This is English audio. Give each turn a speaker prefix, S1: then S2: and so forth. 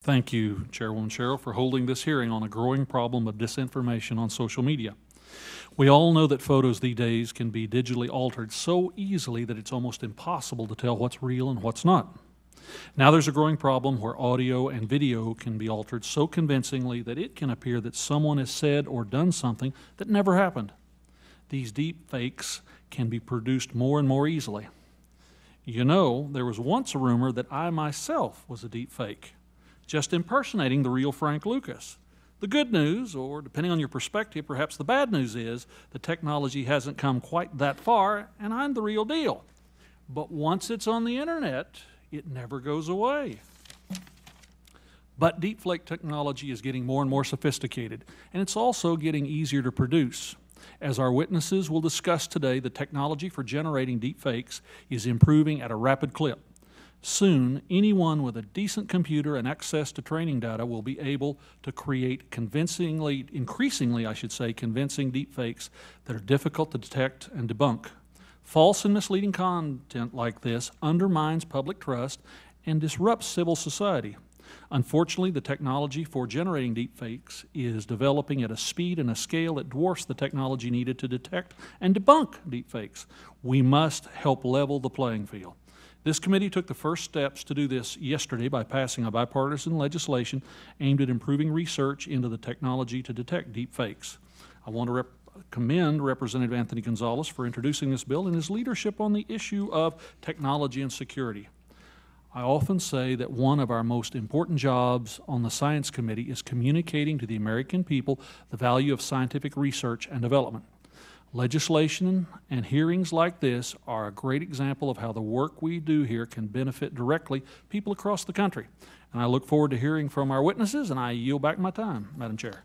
S1: Thank you, Chairwoman Sherrill, for holding this hearing on a growing problem of disinformation on social media. We all know that photos these days can be digitally altered so easily that it's almost impossible to tell what's real and what's not. Now there's a growing problem where audio and video can be altered so convincingly that it can appear that someone has said or done something that never happened. These deep fakes can be produced more and more easily. You know, there was once a rumor that I myself was a deep fake, just impersonating the real Frank Lucas. The good news, or depending on your perspective, perhaps the bad news is the technology hasn't come quite that far and I'm the real deal. But once it's on the internet, it never goes away. But deepfake technology is getting more and more sophisticated, and it's also getting easier to produce. As our witnesses will discuss today, the technology for generating deepfakes is improving at a rapid clip. Soon, anyone with a decent computer and access to training data will be able to create increasingly convincing deepfakes that are difficult to detect and debunk. False and misleading content like this undermines public trust and disrupts civil society. Unfortunately, the technology for generating deepfakes is developing at a speed and a scale that dwarfs the technology needed to detect and debunk deepfakes. We must help level the playing field. This committee took the first steps to do this yesterday by passing a bipartisan legislation aimed at improving research into the technology to detect deepfakes. I want to commend Representative Anthony Gonzalez for introducing this bill and his leadership on the issue of technology and security. I often say that one of our most important jobs on the Science Committee is communicating to the American people the value of scientific research and development. Legislation and hearings like this are a great example of how the work we do here can benefit directly people across the country. And I look forward to hearing from our witnesses, and I yield back my time, Madam Chair.